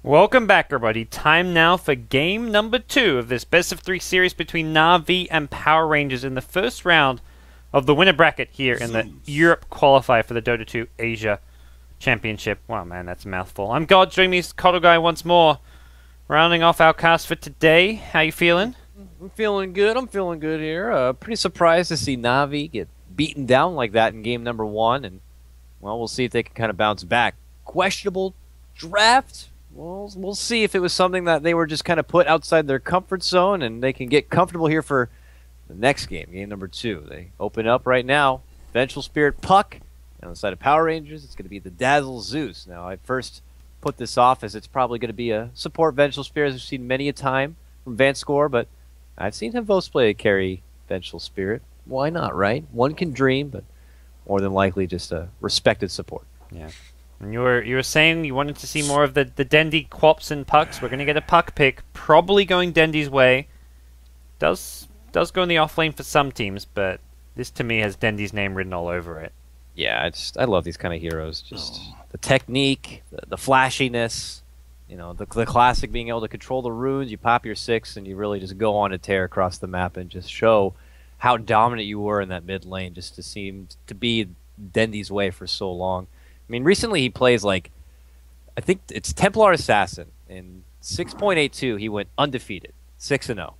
Welcome back, everybody. Time now for game number 2 of this best-of-3 series between Na'Vi and PowerRangers in the first round of the winner bracket here in the Europe Qualifier for the Dota 2 Asia Championship. Wow, man, that's a mouthful. I'm GoDz, joining me is KotLGuy once more. Rounding off our cast for today. How you feeling? I'm feeling good. I'm feeling good here. Pretty surprised to see Na'Vi get beaten down like that in game number 1. And, well, we'll see if they can kind of bounce back. Questionable draft? Well, we'll see if it was something that they were just kind of put outside their comfort zone and they can get comfortable here for the next game, game number 2. They open up right now. Vengeful Spirit Puck. And on the side of PowerRangers, it's going to be the Dazzle Zeus. Now, I first put this off as it's probably going to be a support Vengeful Spirit, as we've seen many a time from VanScore, but I've seen him both play carry Vengeful Spirit. Why not, right? One can dream, but more than likely just a respected support. Yeah. And you were saying you wanted to see more of the Dendy Quops and Pucks. We're going to get a Puck pick, probably going Dendy's way. Does go in the off lane for some teams, but this to me has Dendy's name written all over it. Yeah, I love these kind of heroes. Just the technique, the flashiness, you know, the classic being able to control the runes. You pop your 6 and you really just go on a tear across the map and just show how dominant you were in that mid lane. Just to seem to be Dendy's way for so long. I mean, recently he plays like, I think it's Templar Assassin. In 6.82, he went undefeated, 6-0.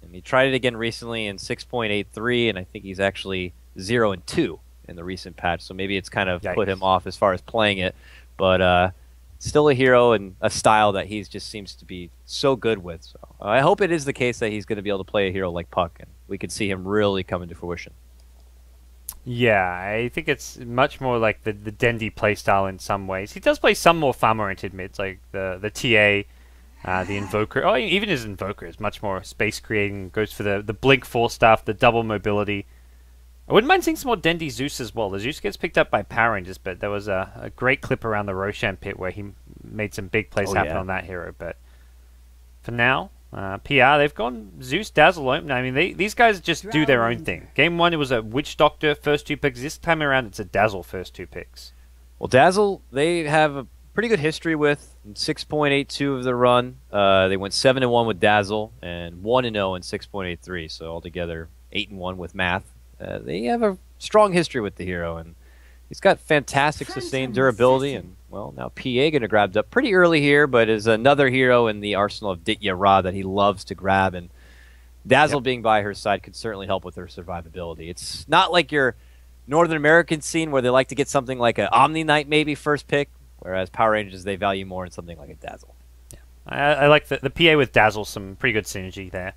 And he tried it again recently in 6.83, and I think he's actually 0-2 in the recent patch. So maybe it's kind of put him off as far as playing it. But still a hero and a style that he just seems to be so good with. So I hope it is the case that he's going to be able to play a hero like Puck, and we could see him really come into fruition. Yeah, I think it's much more like the Dendy playstyle in some ways. He does play some more farm-oriented mids, like the TA, the Invoker. Oh, even his Invoker is much more space-creating, goes for the Blink 4 stuff, the double mobility. I wouldn't mind seeing some more Dendy Zeus as well. The Zeus gets picked up by PowerRangers, but there was a great clip around the Roshan pit where he made some big plays happen on that hero. But for now, PR, they've gone Zeus, Dazzle. I mean, these guys just do their own thing. Game 1, it was a Witch Doctor first 2 picks. This time around, it's a Dazzle first 2 picks. Well, Dazzle, they have a pretty good history with 6.82 of the run. They went 7-1 with Dazzle and 1-0 in 6.83. So altogether, 8-1 with math. They have a strong history with the hero, and he's got fantastic sustained durability. And well, now PA going to grab up pretty early here, but is another hero in the arsenal of Ditya Ra that he loves to grab. And Dazzle being by her side could certainly help with her survivability. It's not like your Northern American scene where they like to get something like an Omni Knight maybe first pick, whereas PowerRangers they value more in something like a Dazzle. Yeah, I like the PA with Dazzle, some pretty good synergy there.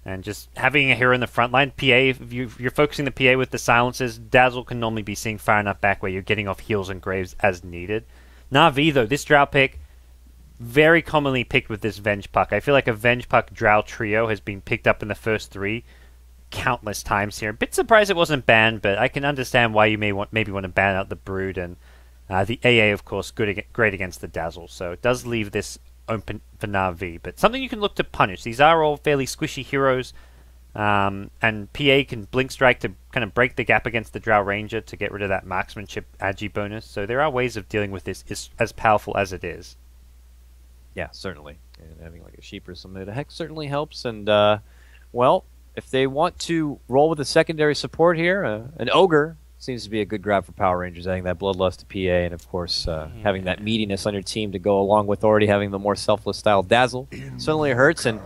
And just having a hero in the front line, PA, if you're focusing the PA with the silences, Dazzle can normally be seen far enough back where you're getting off heals and graves as needed. Na'Vi, though, this Drow pick, very commonly picked with this Venge Puck. I feel like a Venge Puck Drow trio has been picked up in the first 3 countless times here. A bit surprised it wasn't banned, but I can understand why you maybe want to ban out the Brood. And the AA, of course, great against the Dazzle. So it does leave this open for Na'Vi, but something you can look to punish. These are all fairly squishy heroes, and PA can Blink Strike to kind of break the gap against the Drow Ranger to get rid of that marksmanship agi bonus. So there are ways of dealing with this as powerful as it is. Yeah, certainly. And having like a sheep or something, the heck certainly helps. And well, if they want to roll with a secondary support here, an Ogre seems to be a good grab for PowerRangers, adding that Bloodlust to PA, and of course having that meatiness on your team to go along with already having the more selfless style Dazzle. Certainly hurts, and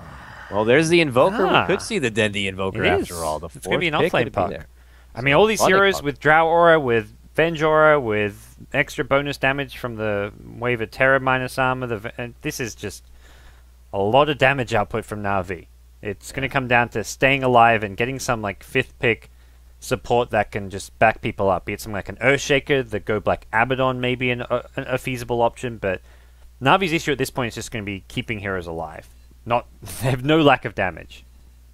well, there's the Invoker. We could see the Dendy Invoker after all. It's going to be an off-lane Puck. I mean, all these heroes with Drow Aura, with Venge Aura, with extra bonus damage from the Wave of Terror minus armor. And this is just a lot of damage output from Na'Vi. It's going to come down to staying alive and getting some like 5th pick support that can just back people up. Be it something like an Earthshaker, the Go Black Abaddon may be a feasible option, but Na'Vi's issue at this point is just going to be keeping heroes alive. They have no lack of damage.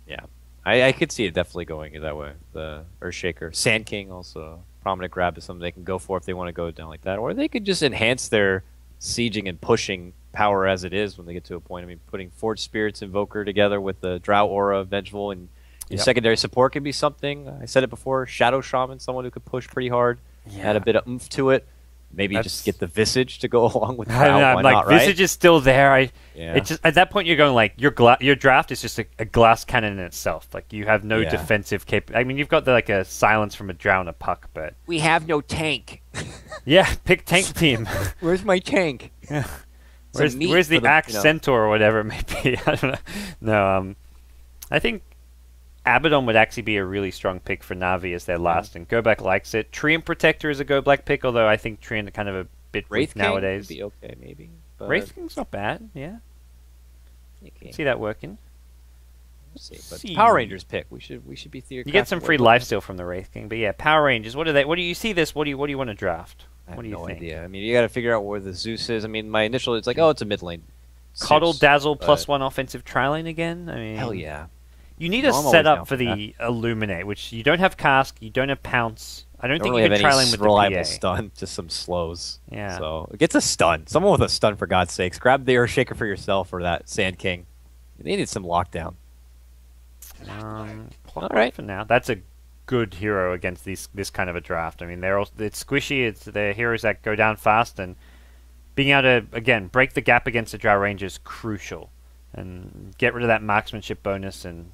Yeah, I could see it definitely going that way. The Earthshaker, Sand King also a prominent grab is something they can go for if they want to go down like that, or they could just enhance their sieging and pushing power as it is when they get to a point. I mean, putting Forge Spirits Invoker together with the Drow Aura Vengeful and your secondary support could be something. I said it before, Shadow Shaman, someone who could push pretty hard, add a bit of oomph to it. Maybe just get the Visage to go along with I Drow. don't know, Why like not, right? Visage is still there. Yeah. It's just at that point you're going like your draft is just a glass cannon in itself. Like you have no defensive I mean, you've got like a silence from a Drow and a puck, but we have no tank. yeah, pick tank team. Where's my tank? Yeah. Where's the Axe Centaur or whatever it may be? I don't know. No, I think Abaddon would actually be a really strong pick for Na'Vi as their last, and Go Black likes it. Treant Protector is a Go Black pick, although I think Treant kind of a bit Wraith weak nowadays. King would be okay, maybe. But Wraith King's not bad, yeah. Okay. See that working. But Power Rangers pick. We should be theoretically. You get some free lifesteal from the Wraith King, but yeah, Power Rangers. What do you see this? What do you want to draft? I have what do you no think? idea. I mean, you got to figure out where the Zeus is. I mean, my initial it's like, oh, it's a mid lane. Coddle, Zeus, Dazzle, +1 offensive tri-lane again. I mean, hell yeah. You need a setup for the Illuminate, which you don't have Cask, you don't have Pounce. I don't think really you can have tri-lane any with reliable the PA. stun, just some slows. Yeah. So it gets a stun. Someone with a stun, for God's sakes. Grab the Earthshaker for yourself or that Sand King. They need some lockdown. All right, for now. That's a good hero against this kind of a draft. I mean, it's squishy. They're heroes that go down fast, and being able to again break the gap against the Drow Ranger is crucial, and get rid of that marksmanship bonus. And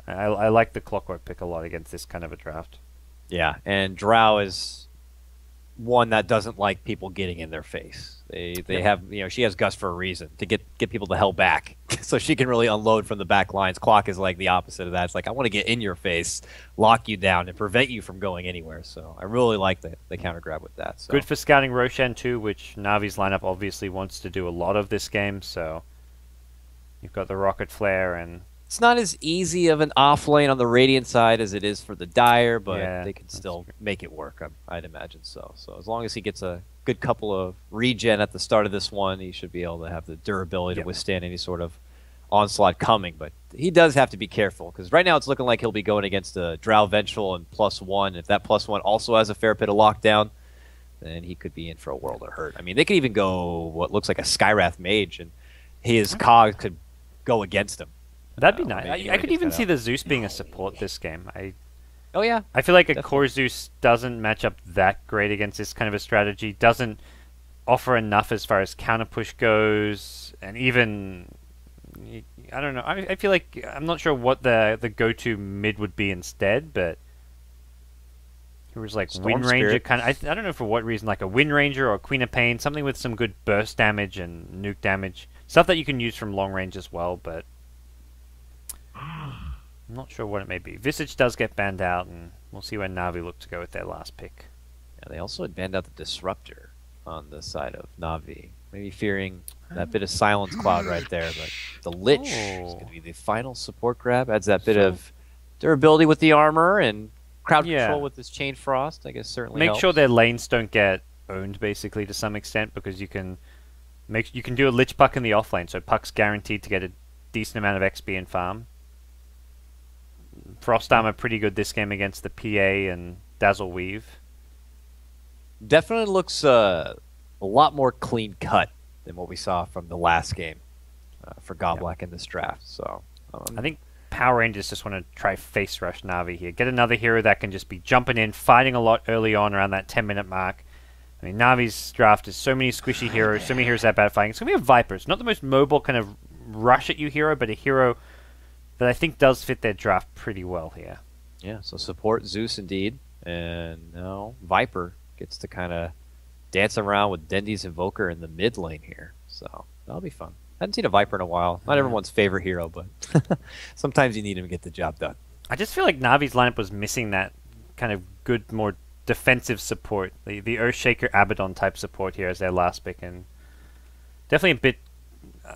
I like the Clockwork pick a lot against this kind of a draft. Yeah, and Drow is one that doesn't like people getting in their face. They have, she has Gus for a reason, to get people the hell back so she can really unload from the back lines. Clock is like the opposite of that. It's like, I want to get in your face, lock you down, and prevent you from going anywhere. So I really like the counter grab with that. So. Good for scouting Roshan too, which Navi's lineup obviously wants to do a lot of this game. So you've got the Rocket Flare, and it's not as easy of an off lane on the Radiant side as it is for the Dire, but they can still make it work, I'd imagine so. So as long as he gets a good couple of regen at the start of this one, he should be able to have the durability to withstand any sort of onslaught coming. But he does have to be careful, because right now it's looking like he'll be going against a Drow Vengeful and +1. If that +1 also has a fair bit of lockdown, then he could be in for a world of hurt. I mean, they could even go what looks like a Skywrath Mage, and his Cog could go against him. That'd be nice. I could even see the Zeus being a support this game. Oh yeah. I feel like a core Zeus doesn't match up that great against this kind of a strategy. Doesn't offer enough as far as counter push goes, and even I don't know. I feel like I'm not sure what the go-to mid would be instead, but it was like Wind Ranger kind of. I don't know for what reason, like a Wind Ranger or a Queen of Pain, something with some good burst damage and nuke damage, stuff that you can use from long range as well, but. I'm not sure what it may be. Visage does get banned out, and we'll see where Na'Vi look to go with their last pick. Yeah, they also had banned out the Disruptor on the side of Na'Vi. Maybe fearing that bit of Silence Cloud right there, but the Lich is going to be the final support grab. Adds that bit of durability with the armor, and crowd control with this Chain Frost, I guess, certainly helps. Sure their lanes don't get owned, basically, to some extent, because you can do a Lich Puck in the offlane, so Puck's guaranteed to get a decent amount of XP and farm. Frost Armor pretty good this game against the PA and Dazzle Weave. Definitely looks a lot more clean cut than what we saw from the last game for Goblak in this draft. So I think Power Rangers just want to try face rush Na'Vi here. Get another hero that can just be jumping in, fighting a lot early on around that 10-minute mark. I mean, Na'Vi's draft is so many squishy heroes, so many heroes that are bad fighting. It's going to be a Viper. It's not the most mobile kind of rush at you hero, but a hero that I think does fit their draft pretty well here. Yeah, so support Zeus indeed. And now Viper gets to kind of dance around with Dendy's Invoker in the mid lane here. So that'll be fun. I haven't seen a Viper in a while. Not everyone's favorite hero, but sometimes you need him to get the job done. I just feel like Na'Vi's lineup was missing that kind of good, more defensive support. The Earthshaker Abaddon type support here as their last pick, and definitely a bit.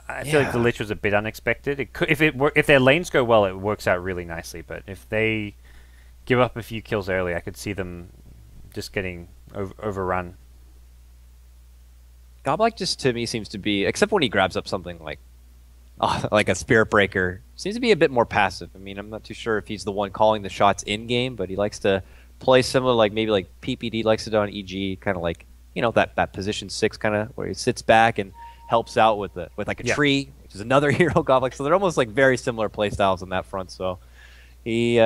I feel like the Lich was a bit unexpected. It could, if their lanes go well, it works out really nicely. But if they give up a few kills early, I could see them just getting overrun. Goblak just to me seems to be, except when he grabs up something like a Spirit Breaker, seems to be a bit more passive. I mean, I'm not too sure if he's the one calling the shots in game, but he likes to play similar, like maybe like PPD likes to do on EG, kind of like that position 6 kind of where he sits back and helps out with like a tree, which is another hero Goblak. So they're almost like very similar play styles on that front. So He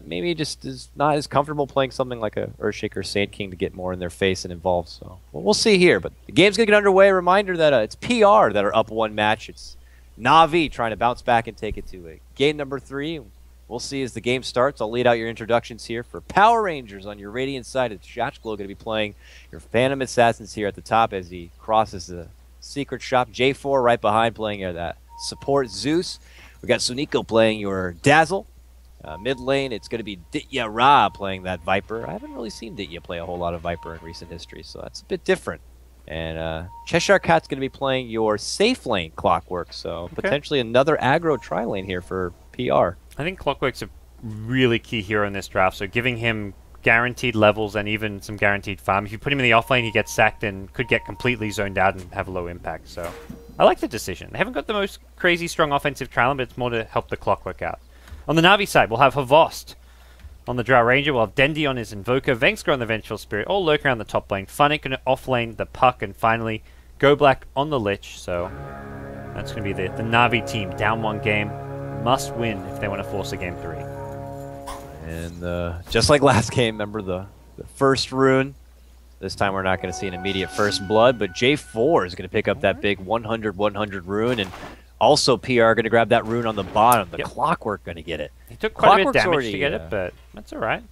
maybe just is not as comfortable playing something like a Earthshaker Sand King to get more in their face and involved. So we'll see here. But the game's going to get underway. A reminder that it's PR that are up one match. It's Na'Vi trying to bounce back and take it to game number 3. We'll see as the game starts. I'll lead out your introductions here for Power Rangers on your Radiant side. It's KotLGuy going to be playing your Phantom Assassins here at the top as he crosses the secret shop. J4 right behind playing that support Zeus. We got Suniko playing your Dazzle. Mid lane, it's going to be Ditya Ra playing that Viper. I haven't really seen Ditya play a whole lot of Viper in recent history, so that's a bit different. And Cheshire Cat's going to be playing your safe lane Clockwork, so potentially another aggro tri-lane here for PR. I think Clockwork's a really key hero in this draft, so giving him guaranteed levels and even some guaranteed farm. If you put him in the off lane, he gets sacked and could get completely zoned out and have low impact, so I like the decision. They haven't got the most crazy strong offensive trial, but it's more to help the Clockwork out. On the Na'Vi side, we'll have Havost. On the Drow Ranger, we'll have Dendi on his Invoker, Vengsker on the Vengeful Spirit, all lurk around the top lane, Funnick going to off lane the Puck, and finally GoBlack on the Lich. So that's going to be the Na'Vi team down one game. Must win if they want to force a game 3. And just like last game, remember the first rune. This time we're not going to see an immediate first blood, but J4 is going to pick up that big 100-100 rune, and also PR going to grab that rune on the bottom. The Clockwork going to get it. He took quite a bit of damage to get it, but that's all right.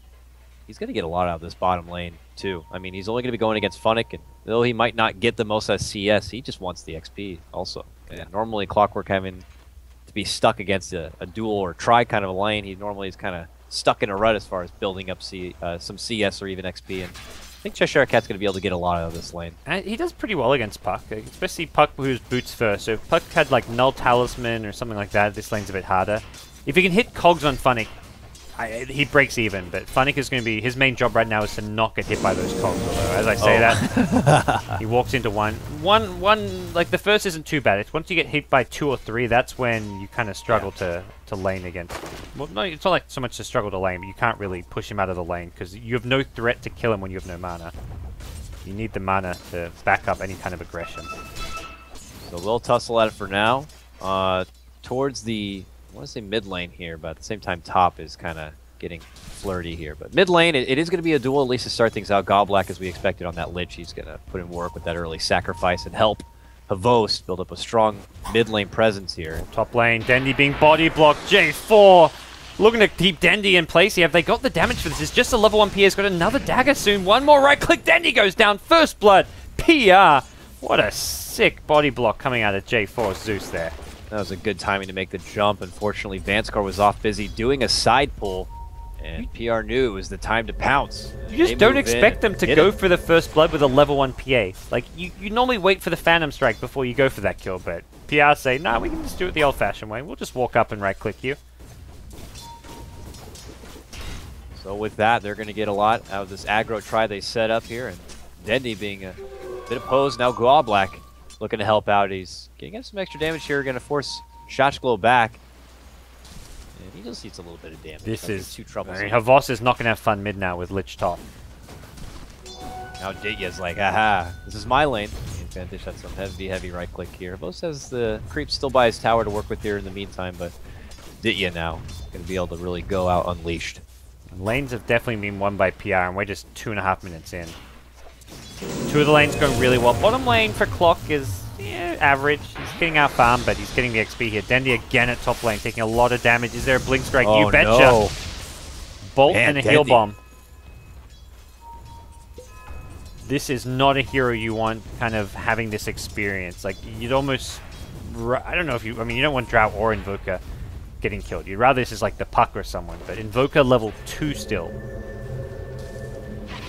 He's going to get a lot out of this bottom lane, too. I mean, he's only going to be going against Funnick, and though he might not get the most as CS, he just wants the XP also. Yeah. Normally, Clockwork having to be stuck against a duel or try kind of a lane, he normally is kind of stuck in a rut as far as building up some CS or even XP. And I think Cheshire Cat's going to be able to get a lot out of this lane. And he does pretty well against Puck, especially Puck who's boots first. So if Puck had like Null Talisman or something like that, this lane's a bit harder. If he can hit cogs on Funnick, he breaks even. But Funnick is going to be, his main job right now is to not get hit by those cogs. Although, as I say that, he walks into one, like the first isn't too bad. It's once you get hit by 2 or 3, that's when you kind of struggle to lane against. Well, no, it's not like so much to struggle to lane, but you can't really push him out of the lane because you have no threat to kill him when you have no mana. You need the mana to back up any kind of aggression. So we'll tussle at it for now. Towards the, I want to say mid lane here, but at the same time top is kind of getting flirty here. But mid lane, it is going to be a duel, at least to start things out. GoBlack, as we expected on that Lich, he's going to put in work with that early sacrifice and help Havost build up a strong mid lane presence here. Top lane, Dendi being body blocked. J4 looking to keep Dendi in place here. Have they got the damage for this? It's just a level 1 PA. He's got another dagger soon. One more right click. Dendi goes down. First blood. PR. What a sick body block coming out of J4 Zeus there. That was a good timing to make the jump. Unfortunately, Vanskar was off busy doing a side pull. And PR knew it was the time to pounce. You just don't expect them to go for the first blood with a level 1 PA. Like, you normally wait for the Phantom Strike before you go for that kill, but PR say, nah, we can just do it the old-fashioned way. We'll just walk up and right-click you. So with that, they're going to get a lot out of this aggro try they set up here. And Dendi being a bit opposed. Now GoBlack looking to help out. He's getting some extra damage here. Going to force KotLGuy back. And he just needs a little bit of damage. This is too troublesome. I mean, Havos is not going to have fun mid now with Lich top. Now Ditya's like, aha, this is my lane. He's going to dish out some heavy right click here. Havos has the creep still by his tower to work with here in the meantime, but Ditya now going to be able to really go out unleashed. Lanes have definitely been won by PR, and we're just 2.5 minutes in. 2 of the lanes going really well. Bottom lane for Clock is average. He's getting our farm, but he's getting the XP here. Dendi again at top lane, taking a lot of damage. Is there a Blink Strike? Oh, you betcha. No. Bolt and a heal bomb. This is not a hero you want kind of having this experience. Like, you'd almost... I don't know if you... I mean, you don't want Drow or Invoker getting killed. You'd rather this is like the Puck or someone, but Invoker level 2 still.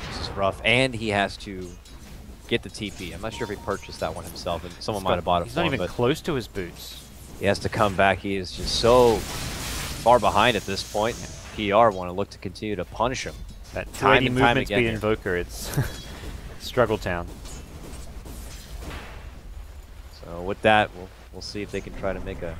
This is rough, and he has to get the TP. I'm not sure if he purchased that one himself, and someone might have bought it He's for him. not even close to his boots. He has to come back. He is just so far behind at this point. PR want to look to continue to punish him. That 280 movement speed Invoker, it's struggle town. So with that, we'll see if they can try to make a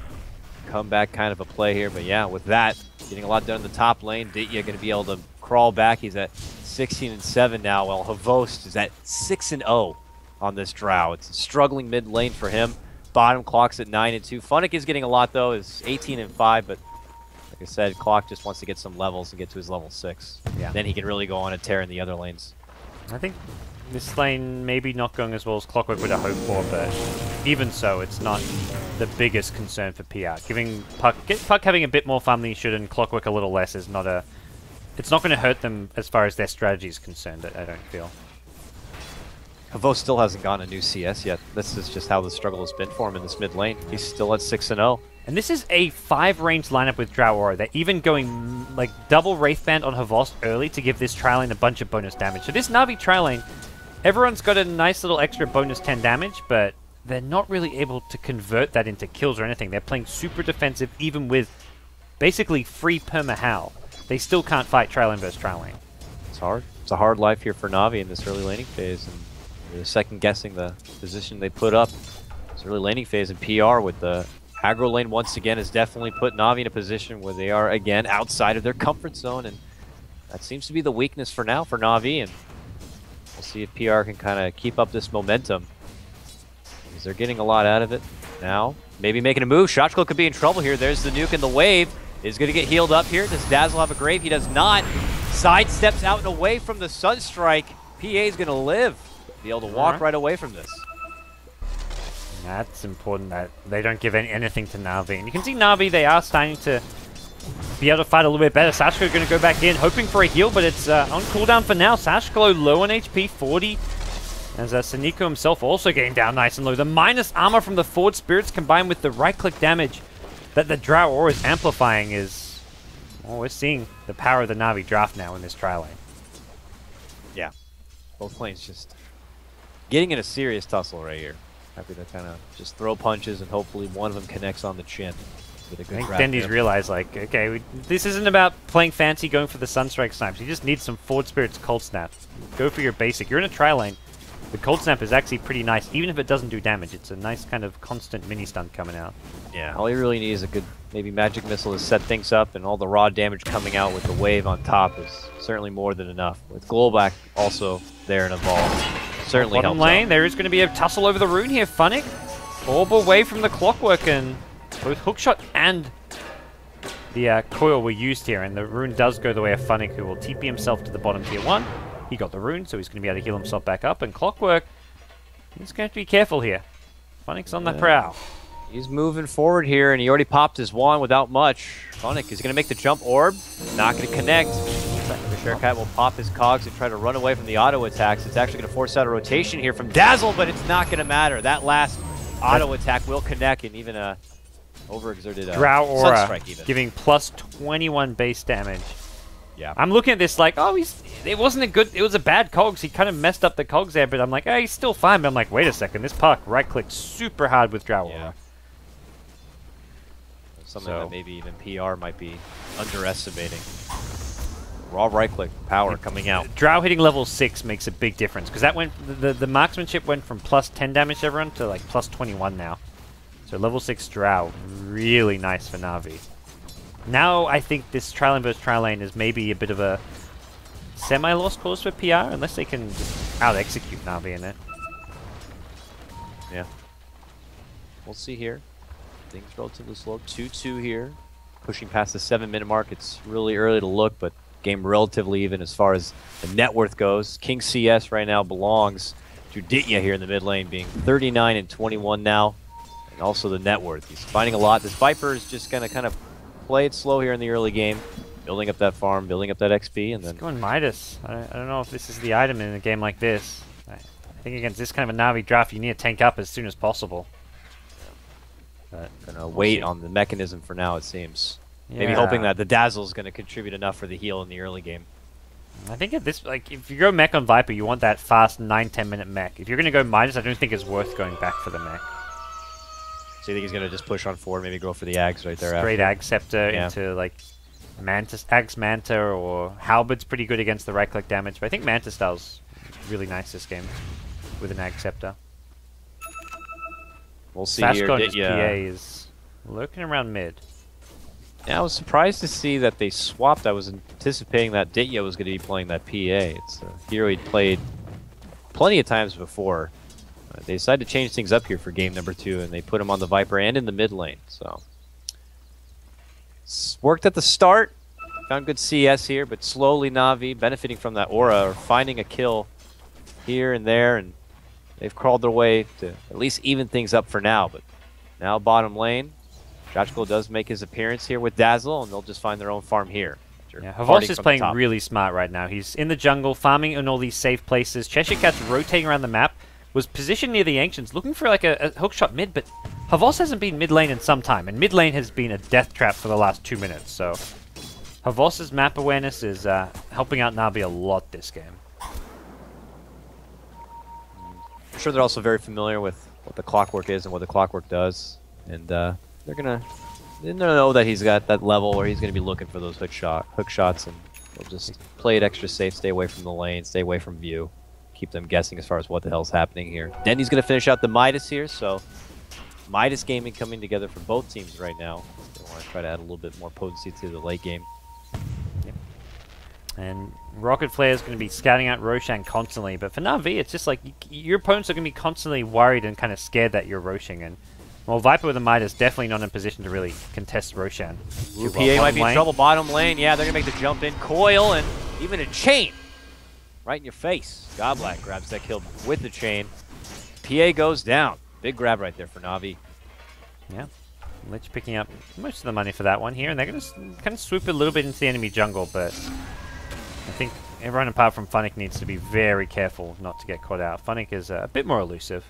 comeback kind of a play here. But yeah, with that, getting a lot done in the top lane. Ditya going to be able to crawl back. He's at 16-7 now, while Havost is at 6-0 on this Drow. It's a struggling mid lane for him. Bottom clock's at 9-2. Funnick is getting a lot though, is 18-5, but Like I said, Clock just wants to get some levels and get to his level 6. Yeah. Then he can really go on a tear in the other lanes. I think this lane maybe not going as well as Clockwork would have hoped for, but even so, it's not the biggest concern for PR. Giving Puck having a bit more fun than he should and Clockwork a little less is not a... It's not going to hurt them as far as their strategy is concerned, I don't feel. Havo still hasn't gotten a new CS yet. This is just how the struggle has been for him in this mid lane. He's still at 6-0. And this is a 5-range lineup with Drow Aura. They're even going like double Wraithband on Havost early to give this tri lane a bunch of bonus damage. So this Na'Vi tri lane, everyone's got a nice little extra bonus 10 damage, but they're not really able to convert that into kills or anything. They're playing super defensive even with basically free perma-Howl. They still can't fight tri lane versus tri lane. It's hard. It's a hard life here for Na'Vi in this early laning phase. And they're second guessing the position they put up. This early laning phase in PR with the aggro lane once again has definitely put Na'Vi in a position where they are again outside of their comfort zone, and that seems to be the weakness for now for Na'Vi, and we'll see if PR can kind of keep up this momentum because they're getting a lot out of it now. Maybe making a move. Shotchko could be in trouble here. There's the nuke and the wave. Is going to get healed up here. Does Dazzle have a grave? He does not. Sidesteps out and away from the Sunstrike. PA is going to live. Be able to walk right away from this. That's important that they don't give anything to Na'Vi. And you can see Na'Vi, they are starting to be able to fight a little bit better. Sashko going to go back in, hoping for a heal, but it's on cooldown for now. Sashko low on HP, 40. As Saniko himself also getting down nice and low. The minus armor from the Forward Spirits combined with the right-click damage that the Drow Aura is amplifying is... Well, we're seeing the power of the Na'Vi draft now in this tri lane. Yeah. Both lanes just getting in a serious tussle right here. Happy to kind of just throw punches and hopefully one of them connects on the chin with a good I think Dendy's realized, like, okay, this isn't about playing fancy, going for the Sunstrike snipes. You just need some Forward Spirits Cold Snap. Go for your basic. You're in a tri lane. The Cold Snap is actually pretty nice, even if it doesn't do damage. It's a nice kind of constant mini-stun coming out. Yeah, all you really need is a good, maybe Magic Missile to set things up, and all the raw damage coming out with the wave on top is certainly more than enough. With Glowback also there and involved, certainly Bottom helps lane, out. there is going to be a tussle over the rune here. Funnick, orb away from the Clockwork, and both Hookshot and the coil were used here, and the rune does go the way of Funnick, who will TP himself to the bottom tier 1. He got the rune, so he's going to be able to heal himself back up. And Clockwork, he's going to have to be careful here. Funnick's on the prowl. He's moving forward here, and he already popped his wand without much. Funnick is going to make the jump orb. Not going to connect. The Sharecat will pop his cogs and try to run away from the auto attacks. It's actually going to force out a rotation here from Dazzle, but it's not going to matter. That last auto attack will connect, and even a overexerted Drow Aura Sunstrike even. giving plus 21 base damage. Yeah. I'm looking at this like, oh, it wasn't a good, it was a bad cogs. He kind of messed up the cogs there, but I'm like, hey, he's still fine. But I'm like, wait a second, this puck right-clicked super hard with Drow Aura. Yeah. Something that maybe even PR might be underestimating. Raw right-click power coming out. Drow hitting level 6 makes a big difference, because that went, the marksmanship went from plus 10 damage to everyone to like plus 21 now. So level 6 Drow, really nice for Na'Vi. Now I think this tri-lane versus tri-lane is maybe a bit of a semi-lost cause for PR, unless they can just out-execute Na'Vi in it. Yeah. We'll see here. Things relatively slow. 2-2 here. Pushing past the 7-minute mark. It's really early to look, but game relatively even as far as the net worth goes. King CS right now belongs to Ditya here in the mid lane, being 39 and 21 now. And also the net worth. He's finding a lot. This Viper is just going to kind of play it slow here in the early game, building up that farm, building up that XP, and then going Midas. I don't know if this is the item in a game like this. I think against this kind of a Na'Vi draft, you need to tank up as soon as possible. But gonna wait on the mechanism for now, it seems. Yeah. Maybe hoping that the Dazzle is gonna contribute enough for the heal in the early game. I think at this, like, if you go mech on Viper, you want that fast 9-10 minute mech. If you're gonna go Midas, I don't think it's worth going back for the mech. So you think he's going to just push on forward, maybe go for the Ags right there? Straight Ag Scepter into, like, Mantis, Ag's Manta, or Halberd's pretty good against the right-click damage, but I think Manta style's really nice this game with an Ag Scepter. We'll see Sashko here. PA is lurking around mid. Yeah, I was surprised to see that they swapped. I was anticipating that Ditya was going to be playing that PA. It's a hero he'd played plenty of times before. They decided to change things up here for game number 2, and they put him on the Viper and in the mid lane. So Worked at the start. Found good CS here, but slowly Na'Vi benefiting from that aura or finding a kill here and there, and they've crawled their way to at least even things up for now. But now bottom lane, KotLGuy does make his appearance here with Dazzle, and they'll just find their own farm here. Yeah, Havos is playing really smart right now. He's in the jungle, farming in all these safe places. Cheshire Cat's rotating around the map, was positioned near the Ancients, looking for like a hook shot mid, but Havos hasn't been mid lane in some time, and mid lane has been a death trap for the last 2 minutes, so Havos' map awareness is helping out Na'Vi a lot this game. I'm sure they're also very familiar with what the clockwork is and what the clockwork does, and they're gonna know that he's got that level where he's gonna be looking for those hook shots, and they'll just play it extra safe, stay away from the lane, stay away from view, keep them guessing as far as what the hell's happening here. Dendy's gonna finish out the Midas here, so Midas gaming coming together for both teams right now. They want to try to add a little bit more potency to the late game. And Rocket Flare is going to be scouting out Roshan constantly, but for Na'Vi, it's just like your opponents are going to be constantly worried and kind of scared that you're roshing. And well, Viper with a Midas definitely not in a position to really contest Roshan. PA might be in trouble bottom lane. Yeah, they're going to make the jump in. Coil and even a chain right in your face. Godblack grabs that kill with the chain. PA goes down. Big grab right there for Na'Vi. Yeah. Lich picking up most of the money for that one here, and they're going to kind of swoop a little bit into the enemy jungle, but I think everyone apart from Funnick needs to be very careful not to get caught out. Funnick is a bit more elusive.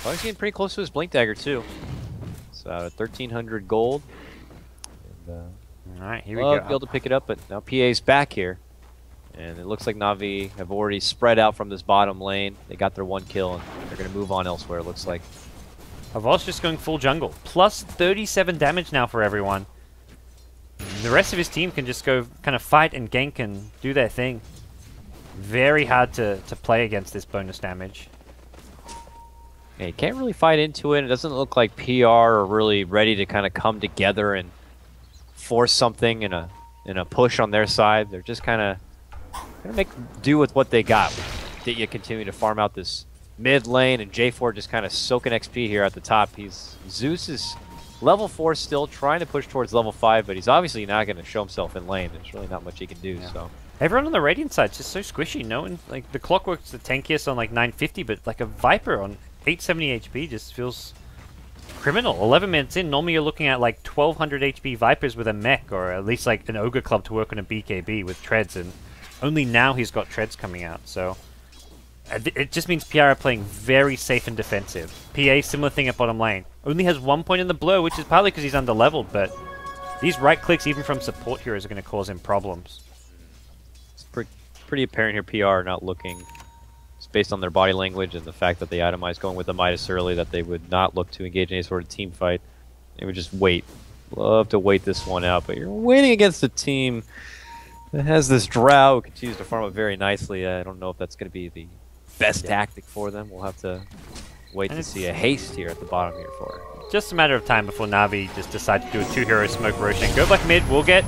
Funnick's getting pretty close to his Blink Dagger too. It's 1,300 gold. Alright, here we go. Be able to pick it up, but now PA's back here. And it looks like Na'Vi have already spread out from this bottom lane. They got their one kill, and they're going to move on elsewhere, it looks like. Havos just going full jungle. Plus 37 damage now for everyone. The rest of his team can just go kind of fight and gank and do their thing. Very hard to play against this bonus damage. Yeah, you can't really fight into it. It doesn't look like PR are really ready to kind of come together and force something in a push on their side. They're just kind of make do with what they got. That you continue to farm out this mid lane, and J4 just kind of soaking XP here at the top. Zeus is level 4 still, trying to push towards level 5, but he's obviously not going to show himself in lane. There's really not much he can do. Yeah. So everyone on the Radiant side is just so squishy. No one, like the Clockwork's the tankiest on like 950, but like a Viper on 870 HP just feels criminal. 11 minutes in, normally you're looking at like 1200 HP Vipers with a mech, or at least like an Ogre Club to work on a BKB with treads, and only now he's got treads coming out. So it just means PR are playing very safe and defensive. PA, similar thing at bottom lane. Only has 1 point in the blur, which is partly because he's under-leveled, but these right clicks, even from support heroes, are going to cause him problems. It's pretty apparent here PR are not looking, just based on their body language and the fact that they itemized going with the Midas early, that they would not look to engage in any sort of team fight. They would just wait. Love to wait this one out, but you're waiting against a team that has this Drow who continues to farm up very nicely. I don't know if that's going to be the best tactic for them. We'll have to wait to see a haste here at the bottom here for it. Just a matter of time before Na'Vi just decide to do a 2-hero smoke Roshan. Go black mid, we'll get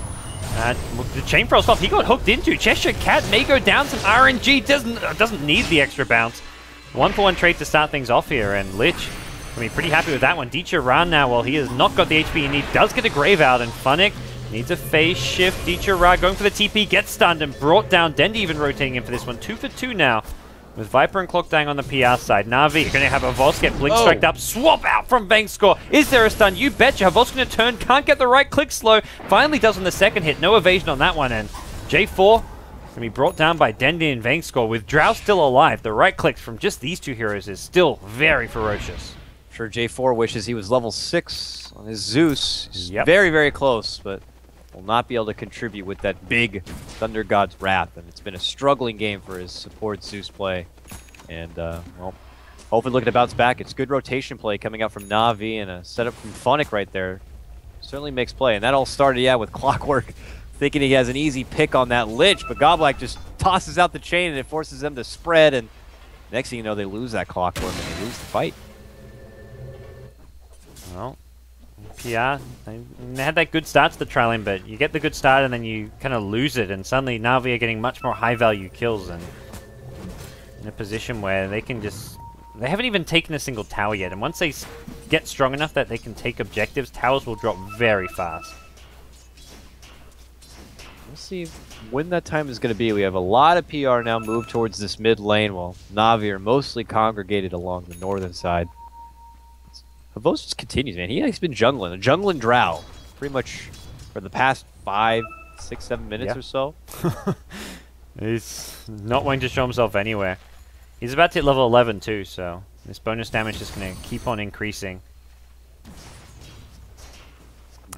the chain frost off. He got hooked into. Cheshire Cat may go down some RNG. Doesn't need the extra bounce. 1-for-1 trade to start things off here, and Lich will be pretty happy with that one. Deecher Ran now, while he has not got the HP he needs, does get a Grave out, and Funnick needs a phase shift. Deecher Ra going for the TP, gets stunned and brought down. Dendy even rotating in for this one. 2 for 2 now, with Viper and KotLGuy on the PR side. Na'Vi are going to have Havos get blink striked up. Swap out from Vangscore. Is there a stun? You betcha. Havos going to turn. Can't get the right click slow. Finally does on the second hit. No evasion on that one. And J4 going to be brought down by Dendy and Vangscore. With Drow still alive, the right clicks from just these two heroes is still very ferocious. Sure, J4 wishes he was level 6 on his Zeus. He's very, very close, but will not be able to contribute with that big Thunder God's Wrath, and it's been a struggling game for his support Zeus play. And, well, hopefully looking to bounce back. It's good rotation play coming out from Na'Vi, and a setup from Funnick right there. Certainly makes play, and that all started, yeah, with Clockwork thinking he has an easy pick on that Lich, but Godblack just tosses out the chain, and it forces them to spread, and next thing you know, they lose that Clockwork, and they lose the fight. Well, PR, they had that good start to the trailing, but you get the good start and then you kind of lose it, and suddenly Na'Vi are getting much more high-value kills and in a position where they can just They haven't even taken a single tower yet, and once they get strong enough that they can take objectives, towers will drop very fast. We'll see when that time is going to be. We have a lot of PR now move towards this mid lane, while Na'Vi are mostly congregated along the northern side. Havos just continues, man. He's been jungling, a jungling drow, pretty much for the past 5, 6, 7 minutes or so. He's not wanting to show himself anywhere. He's about to hit level 11 too, so this bonus damage is going to keep on increasing.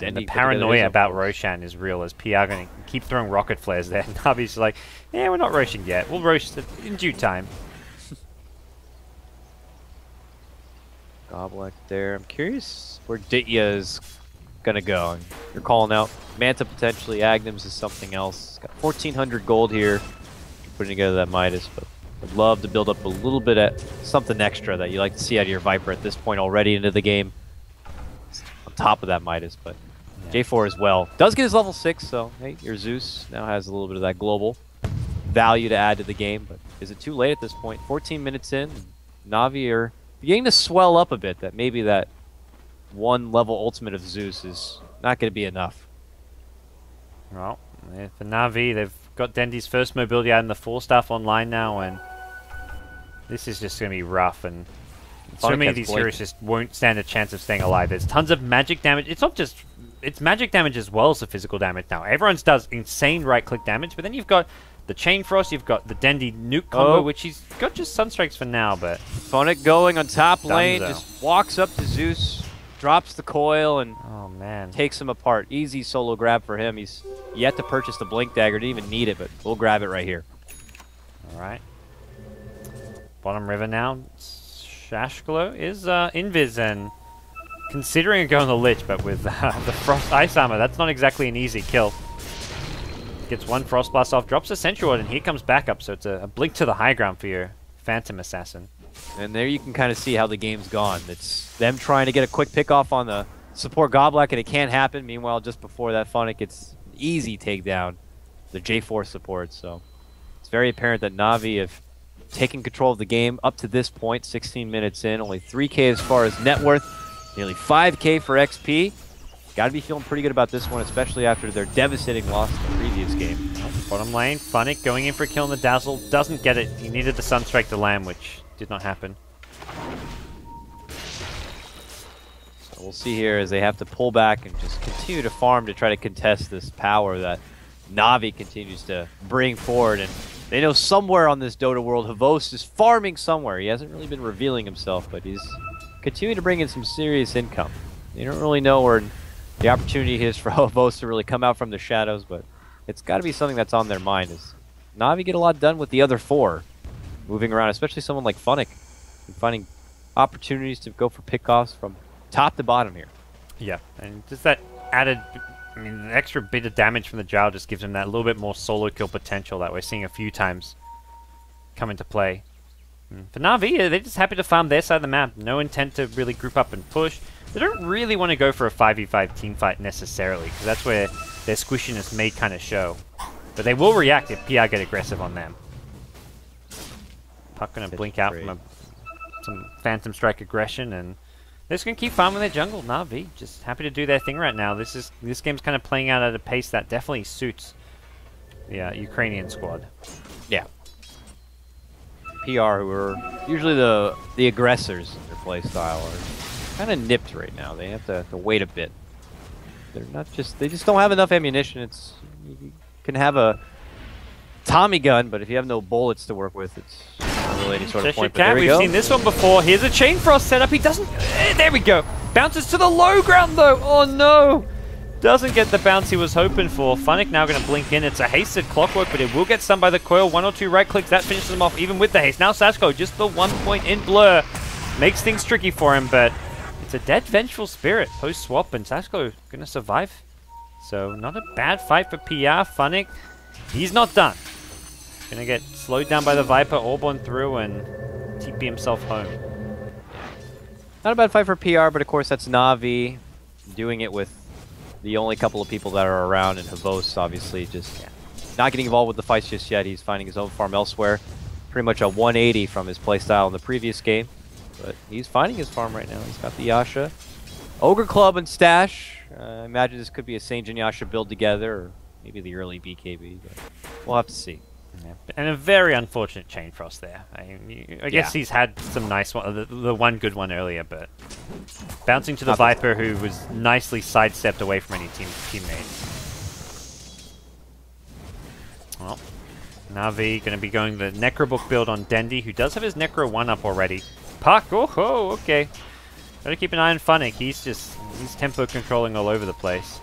And the paranoia about Roshan is real, as PR going to keep throwing rocket flares there. Navi's like, yeah, we're not roaching yet. We'll roast it in due time. Goblet there. I'm curious where Ditya is going to go. You're calling out Manta potentially. Agnems is something else. Got 1,400 gold here. Putting together that Midas, but I'd love to build up a little bit of something extra that you like to see out of your Viper at this point already into the game. On top of that Midas, but J4 as well. Does get his level 6, so hey, your Zeus now has a little bit of that global value to add to the game, but is it too late at this point? 14 minutes in, Na'Vi are beginning to swell up a bit, that maybe that one level ultimate of Zeus is not going to be enough. Well, for Na'Vi, they've got Dendi's first mobility out in the 4-staff online now, and this is just going to be rough, and so many of these heroes just won't stand a chance of staying alive. There's tons of magic damage. It's not just... It's magic damage as well as the physical damage now. Everyone's does insane right-click damage, but then you've got the Chain Frost, you've got the Dendi nuke combo, which he's got just Sunstrikes for now, but... Funnick going on top lane, just walks up to Zeus, drops the coil, and takes him apart. Easy solo grab for him. He's yet to purchase the Blink Dagger, didn't even need it, but we'll grab it right here. Alright. Bottom river now. Shashglow is invis, and considering going the Lich, but with the Frost Ice Armor, that's not exactly an easy kill. Gets one Frost Blast off, drops a Sentry Ward, and here comes backup, so it's a blink to the high ground for your Phantom Assassin. And there you can kind of see how the game's gone. It's them trying to get a quick pick off on the support Goblak, and it can't happen. Meanwhile, just before that, Funnick gets an easy takedown, the J4 support, so it's very apparent that Na'Vi have taken control of the game up to this point, 16 minutes in, only 3K as far as net worth, nearly 5K for XP. Got to be feeling pretty good about this one, especially after their devastating loss in the previous game. Bottom lane, Funnick going in for a kill on the Dazzle, doesn't get it. He needed the Sunstrike to land, which did not happen. So we'll see here as they have to pull back and just continue to farm to try to contest this power that Na'Vi continues to bring forward. And they know somewhere on this Dota world, Havos is farming somewhere. He hasn't really been revealing himself, but he's continuing to bring in some serious income. You don't really know where the opportunity is for Havos to really come out from the shadows, but it's got to be something that's on their mind. Is Na'Vi get a lot done with the other 4 moving around, especially someone like Funnick, and finding opportunities to go for pickoffs from top to bottom here. Yeah, and just that added, I mean, the extra bit of damage from the Drow just gives him that little bit more solo kill potential that we're seeing a few times come into play. For Na'Vi, they're just happy to farm their side of the map. No intent to really group up and push. They don't really want to go for a 5v5 team fight necessarily, because that's where their squishiness may kind of show. But they will react if PR get aggressive on them. Puck going to blink out from some Phantom Strike aggression, and they're just going to keep farming their jungle. Na'Vi just happy to do their thing right now. This game's kind of playing out at a pace that definitely suits the Ukrainian squad. Yeah. PR, who are usually the aggressors in their play style, are kind of nipped right now. They have to wait a bit. They just don't have enough ammunition. You can have a Tommy gun, but if you have no bullets to work with, it's not really any sort of point. But We've seen this one before. Here's a Chain Frost setup. He doesn't... there we go. Bounces to the low ground, though. Oh, no. Doesn't get the bounce he was hoping for. Funnick now going to blink in. It's a hasted Clockwork, but it will get stunned by the coil. 1 or 2 right clicks. That finishes him off, even with the haste. Now Sashko, just the 1 point in blur. Makes things tricky for him, but it's a dead Vengeful Spirit post-swap, and Sashko going to survive. So, not a bad fight for PR. Funnick, he's not done. Going to get slowed down by the Viper, Orborn through, and TP himself home. Not a bad fight for PR, but of course that's Na'Vi doing it with the only couple of people that are around, and Havos obviously just not getting involved with the fights just yet. He's finding his own farm elsewhere. Pretty much a 180 from his playstyle in the previous game. but he's finding his farm right now. He's got the Yasha. Ogre Club and Stash. I imagine this could be a Saint and Yasha build together, or maybe the early BKB, but we'll have to see. Yeah. And a very unfortunate Chain Frost there. I guess he's had some nice one, the one good one earlier, but bouncing to the Viper, who was nicely sidestepped away from any teammate. Well, Na'Vi going to be going the Necrobook build on Dendi, who does have his Necro 1 up already. Puck, oh, okay. Gotta keep an eye on Funnick. He's tempo controlling all over the place.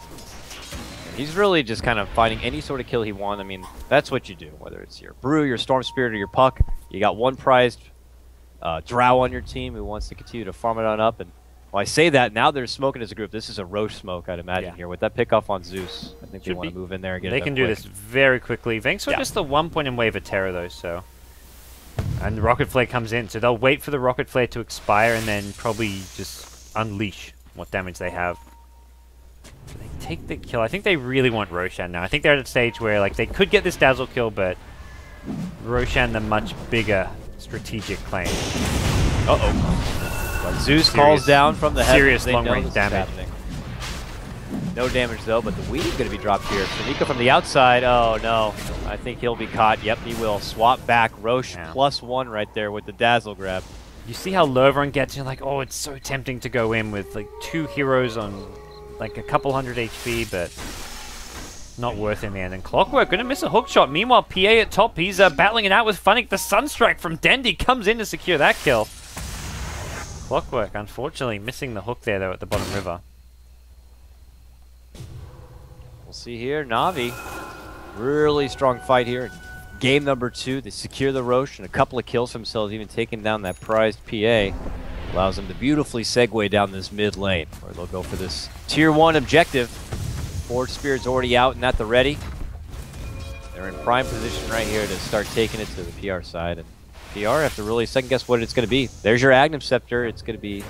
He's really just kind of finding any sort of kill he wants. I mean, that's what you do, whether it's your Brew, your Storm Spirit, or your Puck. You got one prized Drow on your team who wants to continue to farm it on up. And well, I say that, now they're smoking as a group. This is a Roche smoke, I'd imagine, here. With that pickoff on Zeus, I think they want to move in there and get it done. They can do this very quickly. Thanks for just the 1 point in Wave of Terror, though, so... And the Rocket Flare comes in, so they'll wait for the Rocket Flare to expire and then probably just unleash what damage they have. So they take the kill. I think they really want Roshan now. I think they're at a stage where like they could get this Dazzle kill, but Roshan the much bigger strategic claim. But Zeus calls down from the heavens. Serious long-range damage. No damage though, but the weed is going to be dropped here. Sanika from the outside. Oh no, I think he'll be caught. Yep, he will. Swap back. Roche +1 right there with the Dazzle grab. You see how low everyone gets? You're like, oh, it's so tempting to go in with like 2 heroes on like a couple hundred HP, but not worth in the end. And Clockwork gonna miss a hook shot. Meanwhile, PA at top, he's battling it out with Funnick. The Sunstrike from Dendi comes in to secure that kill. Clockwork, unfortunately, missing the hook there though at the bottom river. We'll see here, Na'Vi. Really strong fight here. Game number 2, they secure the Roche and a couple of kills for themselves, even taking down that prized PA. Allows them to beautifully segue down this mid lane, where they'll go for this tier 1 objective. Forge Spirit's already out and at the ready. They're in prime position right here to start taking it to the PR side. And PR have to really second guess what it's going to be. There's your Aghanim Scepter. It's going to be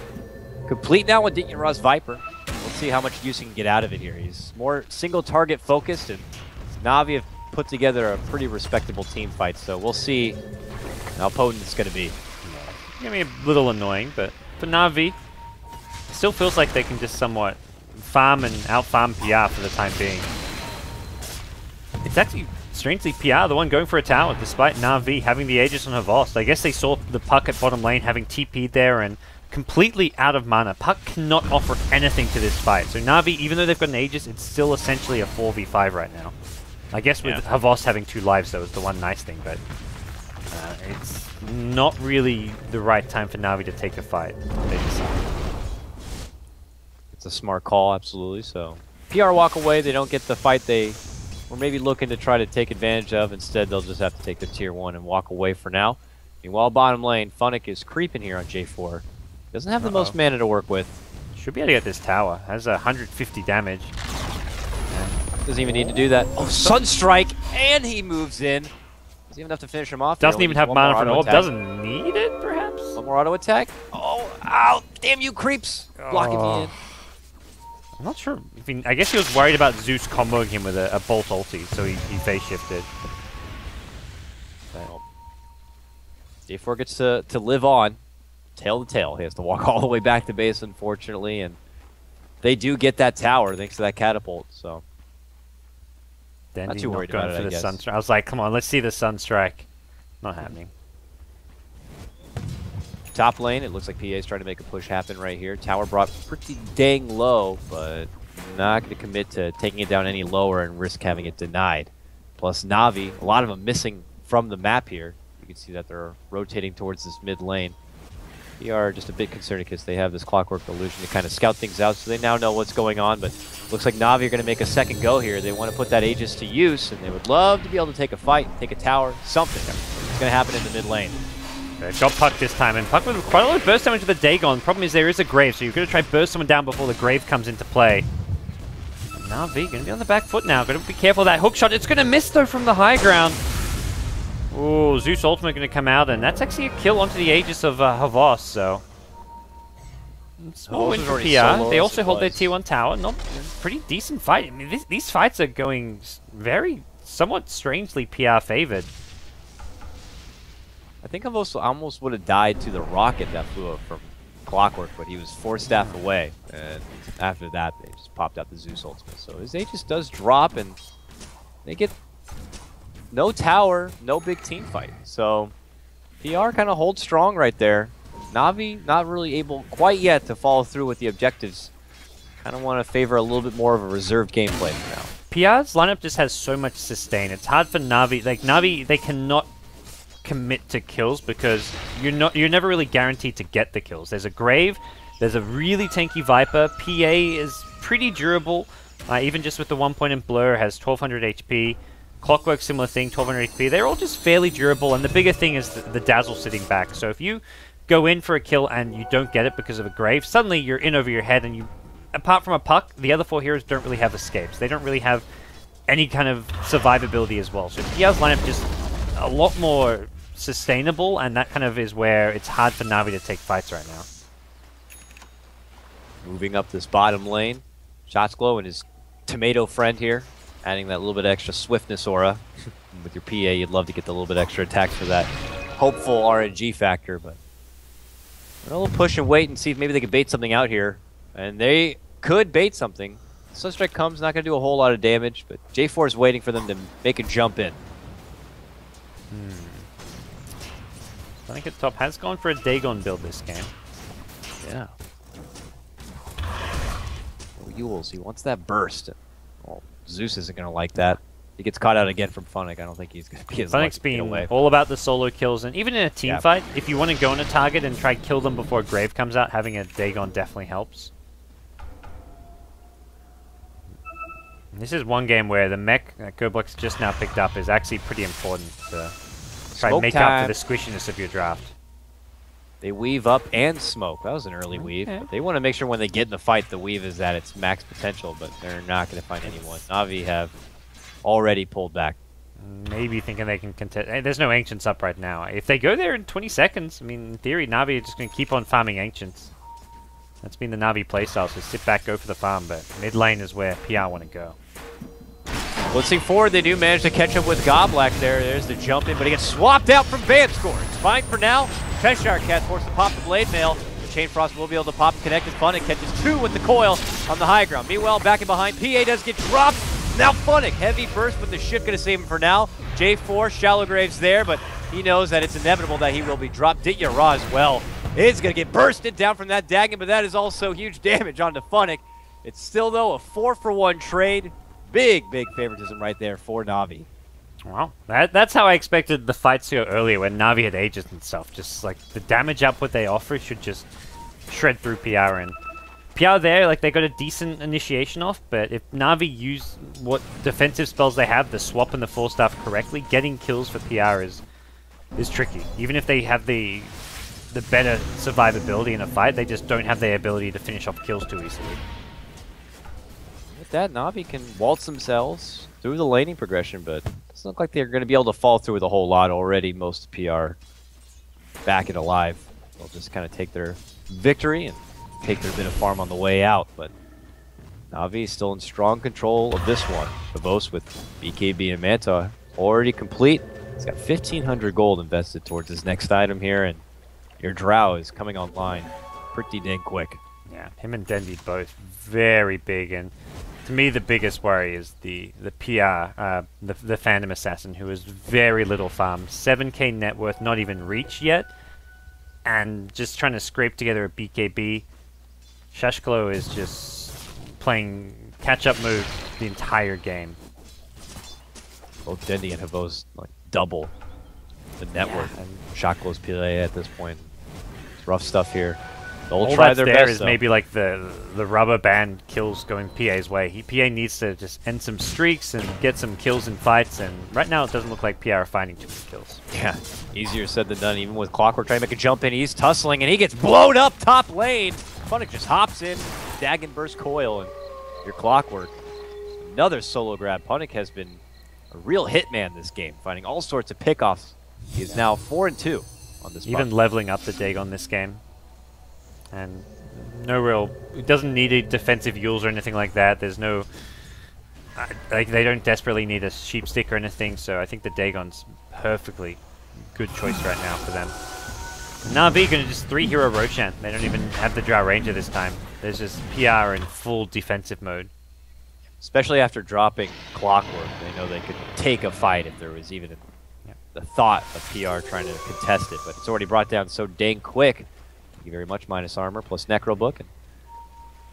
complete now with Dinyaraz Viper. Let's see how much use he can get out of it here. He's more single target focused, and Na'Vi have put together a pretty respectable team fight. So we'll see how potent it's going to be. It's going to be a little annoying, but for Na'Vi, it still feels like they can just somewhat farm and out-farm PR for the time being. It's actually, strangely, PR, the one going for a tower, despite Na'Vi having the Aegis on her Vost. I guess they saw the Puck at bottom lane having TP'd there and completely out of mana. Puck cannot offer anything to this fight. So Na'Vi, even though they've got an Aegis, it's still essentially a 4v5 right now. I guess with Havos having 2 lives, though, is the one nice thing, but it's not really the right time for Na'Vi to take a fight. It's a smart call, absolutely. So PR walk away. They don't get the fight they were maybe looking to try to take advantage of. Instead, they'll just have to take the tier 1 and walk away for now. Meanwhile, bottom lane, Funnick is creeping here on J4. Doesn't have the most mana to work with. Should be able to get this tower. Has 150 damage. Doesn't even need to do that. Oh, Sunstrike! And he moves in. Doesn't even have to finish him off. Doesn't even have mana for an orb. Doesn't need it, perhaps? One more auto attack. Oh, ow! Damn you, creeps! Blocking me in. I'm not sure. I guess he was worried about Zeus comboing him with a bolt ulti, so he phase shifted. Well, J4 gets to live on. Tail to tail. He has to walk all the way back to base, unfortunately, and they do get that tower thanks to that catapult, so... Not too worried about it, I guess. Sunstrike. I was like, come on, let's see the Sunstrike. Not happening. Top lane, it looks like PA is trying to make a push happen right here. Tower brought pretty dang low, but not going to commit to taking it down any lower and risk having it denied. Plus Na'Vi, a lot of them missing from the map here. You can see that they're rotating towards this mid lane. We are just a bit concerned because they have this Clockwork Illusion to kind of scout things out, so they now know what's going on, but looks like Na'Vi are going to make a second go here. They want to put that Aegis to use, and they would love to be able to take a fight, take a tower, something. It's going to happen in the mid lane. Okay, got Puck this time, and Puck with quite a lot of burst damage with the Dagon. Problem is there is a Grave, so you're going to try to burst someone down before the Grave comes into play. And Na'Vi going to be on the back foot now. Got to be careful of that hook shot. It's going to miss, though, from the high ground. Ooh, Zeus Ultimate going to come out, and that's actually a kill onto the Aegis of Havos, so... Small win for PR. They also hold their tier 1 tower. Not pretty decent fight. I mean, these fights are going very, somewhat strangely PR favored. I think I almost would have died to the rocket that flew up from Clockwork, but he was 4 staff away, and after that they just popped out the Zeus ultimate. So his Aegis does drop, and they get no tower, no big team fight. So PR kind of holds strong right there. Na'Vi not really able quite yet to follow through with the objectives. Kind of want to favor a little bit more of a reserved gameplay for now. PR's lineup just has so much sustain. It's hard for Na'Vi. Like Na'Vi, they cannot commit to kills because you're never really guaranteed to get the kills. There's a Grave, there's a really tanky Viper. PA is pretty durable, even just with the 1 point in Blur, has 1200 HP. Clockwork, similar thing, 1200 HP. They're all just fairly durable, and the bigger thing is the Dazzle sitting back. So if you go in for a kill and you don't get it because of a Grave, suddenly you're in over your head, and you, apart from a Puck, the other 4 heroes don't really have escapes. They don't really have any kind of survivability as well. So PR's lineup just a lot more sustainable, and that kind of is where it's hard for Na'Vi to take fights right now. Moving up this bottom lane, Shotsglow and his tomato friend here, adding that little bit extra swiftness aura. With your PA, you'd love to get the little bit extra attack for that hopeful RNG factor, but a little push and wait and see if maybe they can bait something out here. And they could bait something. Sunstrike comes, not going to do a whole lot of damage, but J4 is waiting for them to make a jump in. I think Top has gone for a Dagon build this game. Yeah. Oh, Yules, he wants that burst. Well, Zeus isn't going to like that. He gets caught out again from Funnick. I don't think he's going to be as lucky Funnick's to get been away. all about the solo kills, and even in a team fight, if you want to go on a target and try kill them before Grave comes out, having a Dagon definitely helps. This is one game where the mech that GoDz just now picked up is actually pretty important to try and make up for the squishiness of your draft. They weave up and smoke. That was an early weave. But they want to make sure when they get in the fight, the weave is at its max potential, but they're not going to find anyone. Na'Vi have already pulled back. Maybe thinking they can contest. Hey, there's no Ancients up right now. If they go there in 20 seconds, I mean, in theory, Na'Vi are just going to keep on farming Ancients. That's been the Na'Vi playstyle, so sit back, go for the farm, but mid lane is where PR want to go. Blitzing forward, they do manage to catch up with Goblak there. There's the jump in, but he gets swapped out from Vanscore. It's fine for now. Cheshire Cat forced to pop the Blade Mail. The Chain Frost will be able to pop connected. Funnick catches 2 with the coil on the high ground. Meanwhile, back in behind, PA does get dropped. Now Funnick, heavy burst, but the shift going to save him for now. J4, Shallow Graves there, but he knows that it's inevitable that he will be dropped. Ditya Ra as well is going to get bursted down from that Dagon, but that is also huge damage onto Funnick. It's still, though, a 4-for-1 trade. Big favoritism right there for Na'Vi. Well, that's how I expected the fights to go earlier when Na'Vi had Aegis and stuff. Just like the damage output they offer should just shred through PR, and PR there, like they got a decent initiation off, but if Na'Vi use what defensive spells they have, the swap and the 4-staff correctly, getting kills for PR is tricky. Even if they have the better survivability in a fight, they just don't have the ability to finish off kills too easily. That Na'Vi can waltz themselves through the laning progression, but it doesn't look like they're going to be able to fall through with a whole lot already. Most PR back and alive. They'll just kind of take their victory and take their bit of farm on the way out, but Na'Vi is still in strong control of this one. Pavos with BKB and Manta already complete. He's got 1,500 gold invested towards his next item here, and your Drow is coming online pretty dang quick. Yeah, him and Dendy both very big, and to me, the biggest worry is the PR, the Phantom Assassin, who has very little farm. 7k net worth, not even reach yet, and just trying to scrape together a BKB. Shashklo is just playing catch-up mode the entire game. Both Dendy and Havos like double the net worth, and Shashklo's PA at this point. It's rough stuff here. They'll try their best, is maybe like the rubber band kills going PA's way. PA needs to just end some streaks and get some kills in fights, and right now it doesn't look like PR are finding too many kills. Yeah, easier said than done. Even with Clockwork trying to make a jump in, he's tussling and he gets blown up top lane. Funnick just hops in, Dagon burst coil, and your Clockwork. Another solo grab. Funnick has been a real hitman this game, finding all sorts of pickoffs. He is now 4-2 on this. Even leveling up the Dagon this game. And no real, it doesn't need a defensive Yules or anything like that. There's no, like they don't desperately need a sheep stick or anything, so I think the Dagon's perfectly good choice right now for them. Na'Vi gonna just 3-hero Roshan. They don't even have the Drow Ranger this time. There's just PR in full defensive mode. Especially after dropping Clockwork, they know they could take a fight if there was even the thought of PR trying to contest it. But it's already brought down so dang quick. Thank you very much, minus armor plus Necro Book. And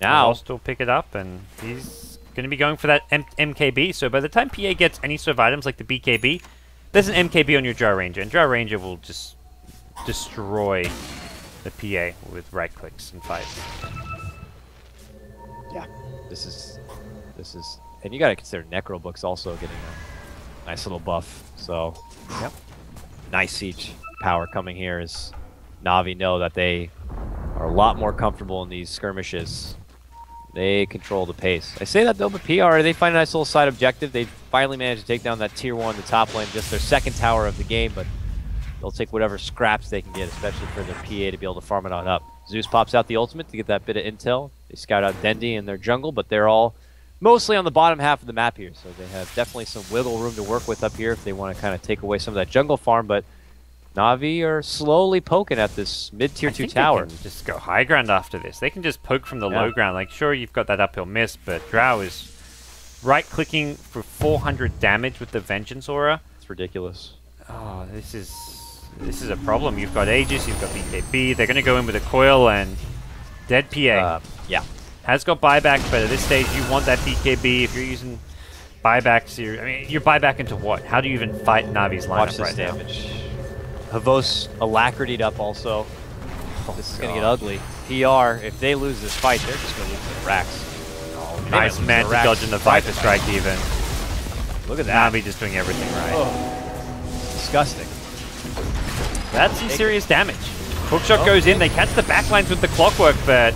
now will pick it up, and he's going to be going for that MKB. So by the time PA gets any sort of items like the BKB, there's an MKB on your Drow Ranger, and Drow Ranger will just destroy the PA with right clicks and fights. Yeah, this is, and you got to consider Necro Book's also getting a nice little buff. So, yep, nice siege power coming here as Na'Vi know that they are a lot more comfortable in these skirmishes. They control the pace. I say that though, but PR, they find a nice little side objective. They finally managed to take down that tier 1, the top lane, just their second tower of the game, but they'll take whatever scraps they can get, especially for their PA to be able to farm it on up. Zeus pops out the ultimate to get that bit of intel. They scout out Dendi in their jungle, but they're all mostly on the bottom half of the map here, so they have definitely some wiggle room to work with up here if they want to kind of take away some of that jungle farm, but Na'Vi are slowly poking at this mid-tier 2 tower. They can just go high ground after this. They can just poke from the low ground. Like, sure, you've got that uphill miss, but Drow is right-clicking for 400 damage with the Vengeance Aura. It's ridiculous. Oh, this is a problem. You've got Aegis, you've got BKB. They're going to go in with a coil and dead PA. Yeah. Has got buyback, but at this stage, you want that BKB. If you're using buybacks, you're buyback into what? How do you even fight Navi's lineup right now? Watch this damage. Havos alacrity'd up also. This is going to get ugly. PR, if they lose this fight, they're just going to lose their racks. Nice man to dodge in the Viper Strike even. Look at that. Navi just doing everything right. Oh, disgusting. That's some serious damage. Hookshot goes in. They catch the backlines with the Clockwork, but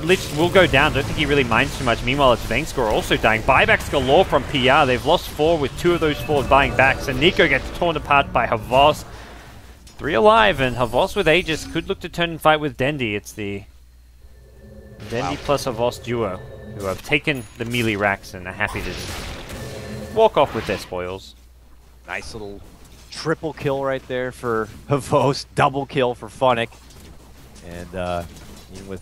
Lich will go down. Don't think he really minds too much. Meanwhile, it's Vengscore also dying. Buybacks galore from PR. They've lost 4 with 2 of those 4 buying back. So Nico gets torn apart by Havos. 3 alive, and Havos with Aegis could look to turn and fight with Dendi. It's the Dendi plus Havos duo who have taken the melee racks and are happy to just walk off with their spoils. Nice little triple kill right there for Havos. Double kill for Funnick. And even with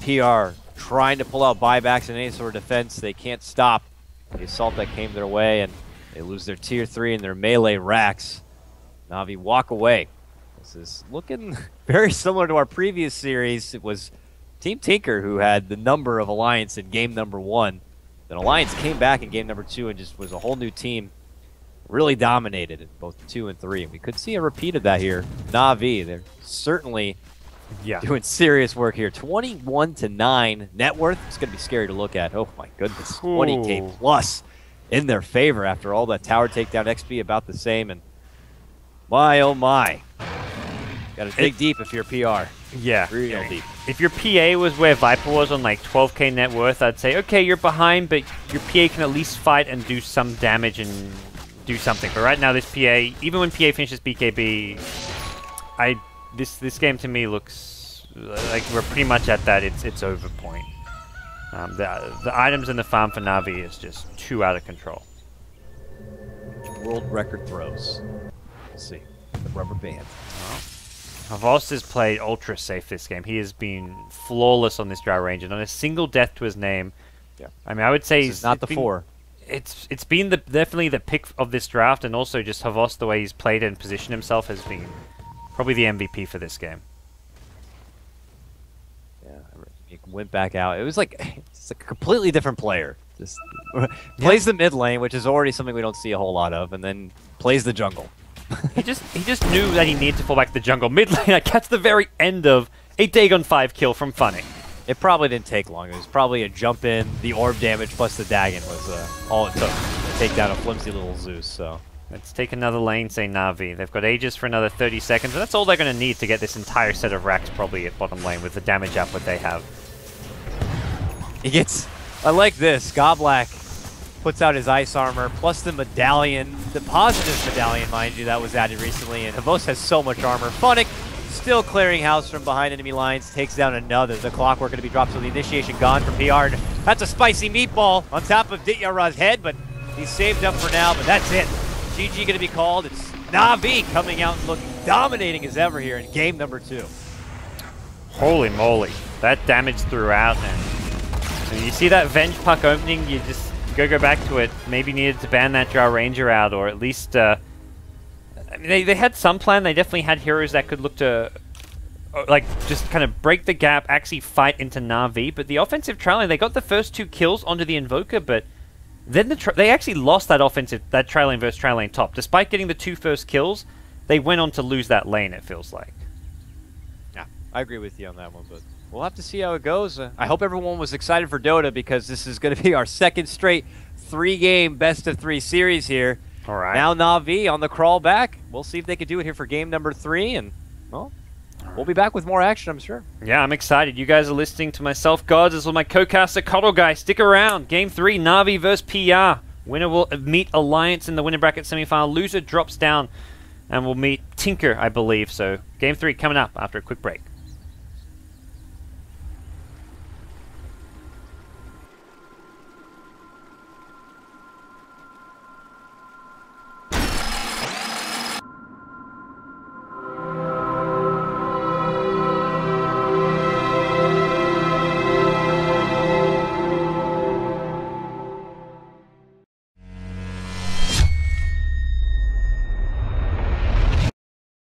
PR trying to pull out buybacks in any sort of defense, they can't stop the assault that came their way, and they lose their tier 3 and their melee racks. Na'Vi walk away. This is looking very similar to our previous series. It was Team Tinker who had the number of Alliance in game number 1. Then Alliance came back in game number 2 and just was a whole new team. Really dominated in both 2 and 3. And we could see a repeat of that here. Na'Vi, they're certainly doing serious work here. 21-9 net worth. It's going to be scary to look at. Oh my goodness. 20k plus in their favor after all that tower takedown XP, about the same. And my oh my. Got to dig deep if you're PR. Yeah. Real deep. If your PA was where Viper was on like 12k net worth, I'd say, okay, you're behind, but your PA can at least fight and do some damage and do something. But right now, this PA, even when PA finishes BKB, this game to me looks like we're pretty much at that it's over point. The items in the farm for Na'Vi is just too out of control. World record throws. Let's see. The rubber band. Havos has played ultra safe this game. He has been flawless on this Drow Ranger. Not a single death to his name. Yeah. I mean, I would say it's not the 4. It's been definitely the pick of this draft, and also just Havos, the way he's played and positioned himself, has been probably the MVP for this game. Yeah, he went back out. It was like it's a completely different player. Just plays the mid lane, which is already something we don't see a whole lot of, and then plays the jungle. he just knew that he needed to fall back to the jungle mid lane. I catch the very end of a Dagon 5 kill from Funny. It probably didn't take long. It was probably a jump in, the orb damage plus the Dagon was all it took to take down a flimsy little Zeus. So let's take another lane, say Na'Vi. They've got Aegis for another 30 seconds, and that's all they're going to need to get this entire set of racks probably at bottom lane with the damage output they have. He gets, I like this. Goblak puts out his ice armor, plus the medallion, the positive medallion, mind you, that was added recently, and Havos has so much armor. Funnick still clearing house from behind enemy lines, takes down another. The Clockwork going to be dropped, so the initiation gone from PR. That's a spicy meatball on top of Dityara's head, but he's saved up for now, but that's it. GG going to be called. It's Na'Vi coming out and looking dominating as ever here in game number 2. Holy moly. That damage throughout, and you see that Venge puck opening, you just go back to it. Maybe needed to ban that Jar Ranger out, or at least I mean, they had some plan. They definitely had heroes that could look to like just kind of break the gap, actually fight into Na'Vi. But the offensive trial lane, they got the first 2 kills onto the Invoker, but then they actually lost that trial lane versus trial lane top. Despite getting the 2 first kills, they went on to lose that lane, it feels like. Yeah, I agree with you on that one, but we'll have to see how it goes. I hope everyone was excited for Dota, because this is going to be our second straight 3-game best-of-3 series here. All right. Now Na'Vi on the crawl back. We'll see if they can do it here for game number 3, and, well, we'll be back with more action, I'm sure. Yeah, I'm excited. You guys are listening to myself, GoDz, as well my co-caster, KotLGuy. Stick around. Game 3, Na'Vi versus PR. Winner will meet Alliance in the winner bracket semifinal. Loser drops down and will meet Tinker, I believe. So, Game 3 coming up after a quick break.